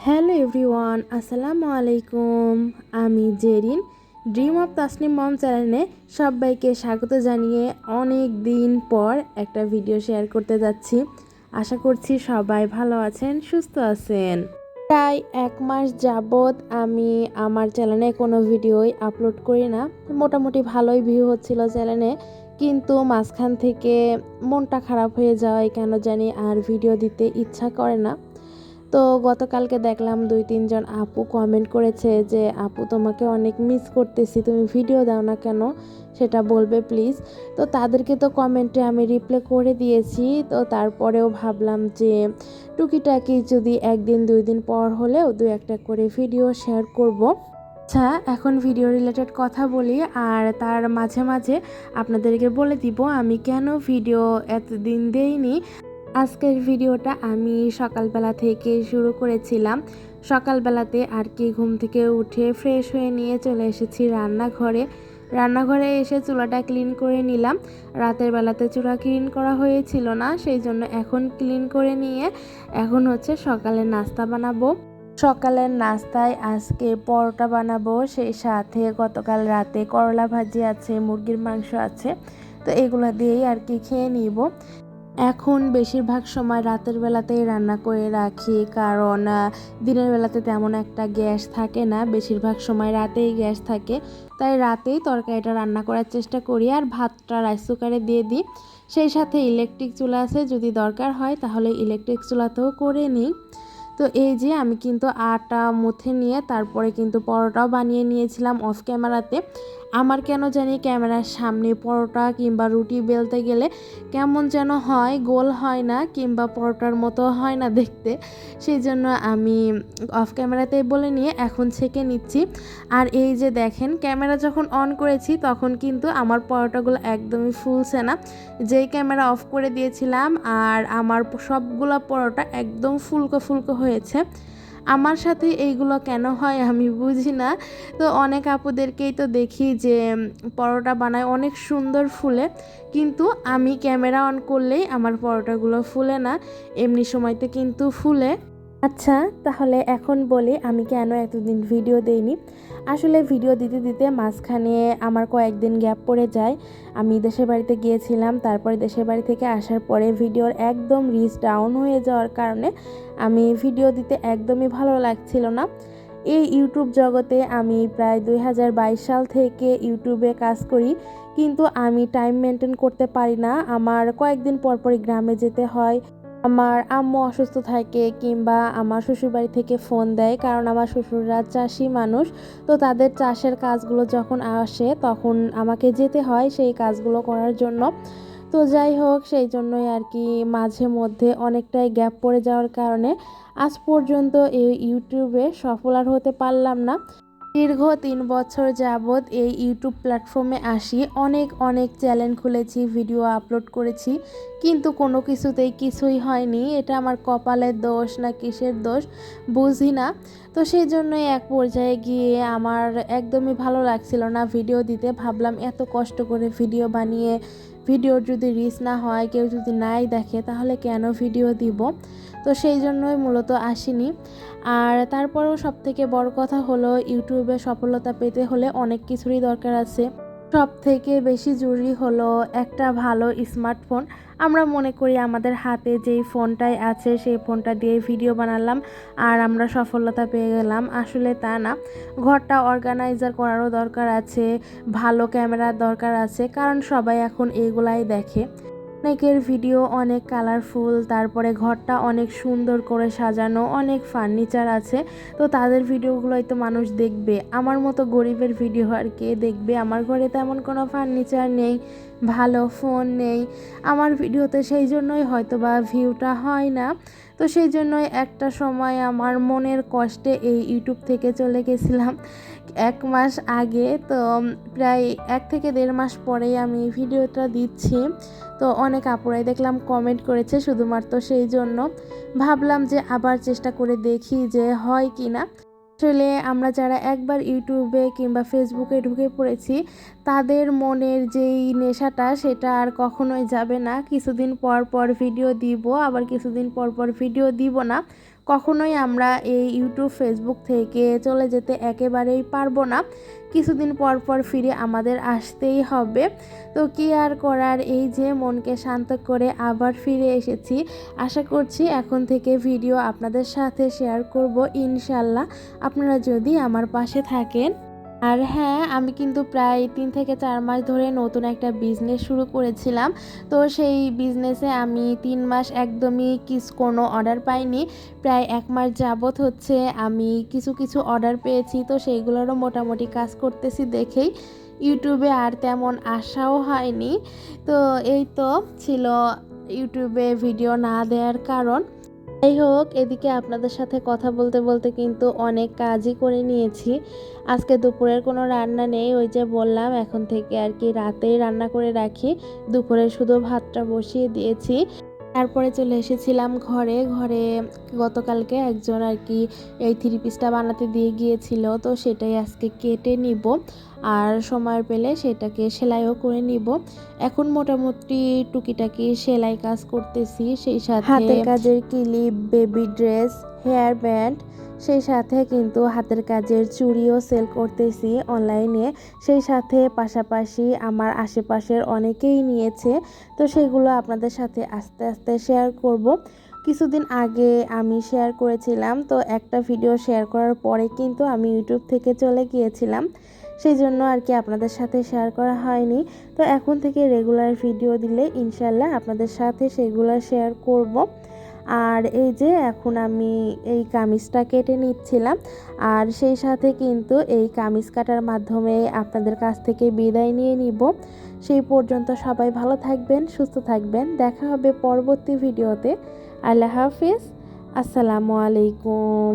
Hello everyone, আসসালামু আলাইকুম। আমি জেরিন, ড্রিম অফ তাসনিম মম চ্যানেলে সবাইকে স্বাগত জানিয়ে অনেক দিন পর একটা ভিডিও শেয়ার করতে যাচ্ছি। আশা করছি সবাই ভালো আছেন, সুস্থ আছেন। প্রায় 1 মাস যাবৎ আমি আমার চ্যানেলে কোনো ভিডিওই আপলোড করি না। মোটামুটি ভালোই ভিউ হচ্ছিল চ্যানেলে, কিন্তু মাঝখান থেকে মনটা খারাপ হয়ে যাওয়ায় কেন জানি আর ভিডিও দিতে ইচ্ছা করে না। তো গতকালকে দেখলাম 2-3 জন আপু কমেন্ট করেছে যে আপু তোমাকে অনেক মিস করতেছি, তুমি ভিডিও দাও না কেন, সেটা বলবে প্লিজ। তো তাদেরকে তো কমেন্টে আমি রিপ্লাই করে দিয়েছি। তো তারপরেও ভাবলাম যে টুকিটাকি যদি 1-2 দিন পর হলেও 2-1টা করে ভিডিও শেয়ার করব। আচ্ছা, এখন ভিডিও রিলেটেড কথা বলি, আর তার মাঝে মাঝে আপনাদেরকে বলে দিব আমি কেন ভিডিও এতদিন দেইনি। আজকের ভিডিওটা আমি সকালবেলা থেকে শুরু করেছিলাম। সকালবেলাতে আর কি ঘুম থেকে উঠে ফ্রেশ হয়ে নিয়ে চলে এসেছি রান্নাঘরে এসে চুলাটা ক্লিন করে নিলাম। রাতের বেলাতে চুলা ক্লিন করা হয়েছিল না, সেই জন্য এখন ক্লিন করে নিয়ে এখন হচ্ছে সকালের নাস্তা বানাবো। সকালের নাস্তায় আজকে পরোটা বানাবো, সেই সাথে গতকাল রাতে করলা ভাজি আছে, মুরগির মাংস আছে। তো এগুলো দিয়েই আর কি খেয়ে নিব। এখন বেশিরভাগ সময় রাতের বেলাতেই রান্না করে রাখি, কারণ দিনের বেলাতে তেমন একটা গ্যাস থাকে না, বেশিরভাগ সময় রাতেই গ্যাস থাকে। তাই রাতেই তরকারিটা রান্না করার চেষ্টা করি, আর ভাতটা রাইস কুকারে দিয়ে দিই। সেই সাথে ইলেকট্রিক চুলা আছে, যদি দরকার হয় তাহলে ইলেকট্রিক চুলাতেও করে নিই। তো এই যে আমি কিন্তু আটা মুথে নিয়ে তারপরে কিন্তু পরোটাও বানিয়ে নিয়েছিলাম অফ ক্যামেরাতে। আমার কেন জানি ক্যামেরার সামনে পরোটা কিংবা রুটি বেলতে গেলে কেমন যেন হয়, গোল হয় না কিংবা পরোটার মতো হয় না দেখতে। সেই জন্য আমি অফ ক্যামেরাতেই বলে নিয়ে এখন ছেঁকে নিচ্ছি। আর এই যে দেখেন, ক্যামেরা যখন অন করেছি তখন কিন্তু আমার পরোটাগুলো একদমই ফুলছে না। যেই ক্যামেরা অফ করে দিয়েছিলাম আর আমার সবগুলো পরোটা একদম ফুলকো ফুলকো হয়েছে। আমার সাথে এইগুলো কেন হয় আমি বুঝি না। তো অনেক আপুদেরকেই তো দেখি যে পরোটা বানায় অনেক সুন্দর ফুলে, কিন্তু আমি ক্যামেরা অন করলেই আমার পরোটাগুলো ফুলে না, এমনি সময়তে কিন্তু ফুলে। আচ্ছা, তাহলে এখন বলি আমি কেন এতদিন ভিডিও দেইনি। আসলে ভিডিও দিতে দিতে মাঝখানে আমার কয়েকদিন গ্যাপ পড়ে যায়। আমি দেশের বাড়িতে গিয়েছিলাম, তারপরে দেশের বাড়ি থেকে আসার পরে ভিডিওর একদম রিচ ডাউন হয়ে যাওয়ার কারণে আমি ভিডিও দিতে একদমই ভালো লাগছিল না। এই ইউটিউব জগতে আমি প্রায় 2022 সাল থেকে ইউটিউবে কাজ করি, কিন্তু আমি টাইম মেনটেন করতে পারি না। আমার কয়েকদিন পর পরই গ্রামে যেতে হয়। আমার আম্মু অসুস্থ থাকে কিংবা আমার শ্বশুরবাড়ি থেকে ফোন দেয়, কারণ আমার শ্বশুররা চাষি মানুষ। তো তাদের চাষের কাজগুলো যখন আসে তখন আমাকে যেতে হয় সেই কাজগুলো করার জন্য। তো যাই হোক, সেই জন্যই আর কি মাঝে মধ্যে অনেকটাই গ্যাপ পড়ে যাওয়ার কারণে আজ পর্যন্ত এই ইউটিউবে সফল আর হতে পারলাম না। দীর্ঘ 3 বছর যাবৎ এই ইউটিউব প্ল্যাটফর্মে আসি, অনেক অনেক চ্যানেল খুলেছি, ভিডিও আপলোড করেছি, কিন্তু কোনো কিছুই হয়নি। এটা আমার কপালের দোষ না কিসের দোষ বুঝি না। তো সেই জন্যই এক পর্যায়ে গিয়ে আমার একদমই ভালো লাগছিল না ভিডিও দিতে। ভাবলাম এত কষ্ট করে ভিডিও বানিয়ে ভিডিওর যদি রিচ না হয়, কেউ যদি নাই দেখে, তাহলে কেন ভিডিও দিব। তো সেই জন্যই মূলত আসিনি। আর তারপরেও সবথেকে বড় কথা হলো, ইউটিউবে সফলতা পেতে হলে অনেক কিছুরই দরকার আছে। সবথেকে বেশি জরুরি হলো একটা ভালো স্মার্টফোন। আমরা মনে করি আমাদের হাতে যেই ফোনটাই আছে সেই ফোনটা দিয়ে ভিডিও বানালাম আর আমরা সফলতা পেয়ে গেলাম, আসলে তা না। ঘরটা অর্গানাইজার করারও দরকার আছে, ভালো ক্যামেরার দরকার আছে, কারণ সবাই এখন এইগুলাই দেখে। অনেকের ভিডিও অনেক কালারফুল, তারপরে ঘরটা অনেক সুন্দর করে সাজানো, অনেক ফার্নিচার আছে। তো তাদের ভিডিওগুলোই তো মানুষ দেখবে। আমার মতো গরিবের ভিডিও আর কে দেখবে? আমার ঘরে তেমন কোনো ফার্নিচার নেই, ভালো ফোন নেই। আমার ভিডিওতে সেই জন্যই হয়তো বা ভিউটা হয় না। তো সেই জন্যই একটা সময় আমার মনের কষ্টে এই ইউটিউব থেকে চলে গেছিলাম 1 মাস আগে। তো প্রায় 1 থেকে 1.5 মাস পরেই আমি ভিডিওটা দিচ্ছি। তো অনেক আপুরাই দেখলাম কমেন্ট করেছে, শুধুমাত্র সেই জন্য ভাবলাম যে আবার চেষ্টা করে দেখি যে হয় কি না। আসলে আমরা যারা একবার ইউটিউবে কিংবা ফেসবুকে ঢুকে পড়েছি, তাদের মনের যেই নেশাটা সেটা আর কখনোই যাবে না। কিছুদিন পর পর ভিডিও দিব, আবার কিছুদিন পর পর ভিডিও দিব না। কখনোই আমরা এই ইউটিউব ফেসবুক থেকে চলে যেতে একেবারেই পারবো না। কিছুদিন পর পর ফিরে আমাদের আসতেই হবে। তো কি আর করার, এই যে মনকে শান্ত করে আবার ফিরে এসেছি। আশা করছি এখন থেকে ভিডিও আপনাদের সাথে শেয়ার করব ইনশাল্লাহ, আপনারা যদি আমার পাশে থাকেন। আর হ্যাঁ, আমি কিন্তু প্রায় 3 থেকে 4 মাস ধরে নতুন একটা বিজনেস শুরু করেছিলাম। তো সেই বিজনেসে আমি 3 মাস একদমই কোনো অর্ডার পাইনি। প্রায় 1 মাস যাবত হচ্ছে আমি কিছু অর্ডার পেয়েছি। তো সেইগুলোরও মোটামুটি কাজ করতেছি দেখেই ইউটিউবে আর তেমন আসাও হয়নি। তো এই তো ছিল ইউটিউবে ভিডিও না দেওয়ার কারণ। যাই হোক, এদিকে আপনাদের সাথে কথা বলতে বলতে কিন্তু অনেক কাজই করে নিয়েছি। আজকে দুপুরের কোনো রান্না নেই, ওই যে বললাম এখন থেকে আর কি রাতেই রান্না করে রাখি। দুপুরে শুধু ভাতটা বসিয়ে দিয়েছি। তারপরে চলে এসেছিলাম ঘরে। গতকালকে একজন আর কি এই 3 পিসটা বানাতে দিয়ে গিয়েছিল, তো সেটাই আজকে কেটে নিব আর সময় পেলে সেটাকে সেলাইও করে নিব। এখন মোটামুটি টুকিটাকি সেলাই কাজ করতেছি, সেই সাথে হাতের কাজের clip, baby dress, hair band, সেই সাথে কিন্তু হাতের কাজের চুড়িও সেল করতেছি অনলাইনে। সেই সাথে পাশাপাশি আমার আশেপাশের অনেকেই নিয়েছে, তো সেগুলো আপনাদের সাথে আস্তে আস্তে শেয়ার করব। কিছুদিন আগে আমি শেয়ার করেছিলাম, তো একটা ভিডিও শেয়ার করার পরে কিন্তু আমি ইউটিউব থেকে চলে গিয়েছিলাম, সেই জন্য আর কি আপনাদের সাথে শেয়ার করা হয়নি। তো এখন থেকে রেগুলার ভিডিও দিলে ইনশাল্লাহ আপনাদের সাথে সেগুলো শেয়ার করব। আর এই যে এখন আমি এই কামিজটা কেটে নিচ্ছিলাম, আর সেই সাথে কিন্তু এই কামিজ কাটার মাধ্যমে আপনাদের কাছ থেকে বিদায় নিয়ে নিব। সেই পর্যন্ত সবাই ভালো থাকবেন, সুস্থ থাকবেন। দেখা হবে পরবর্তী ভিডিওতে। আল্লাহ হাফিজ, আসসালামু আলাইকুম।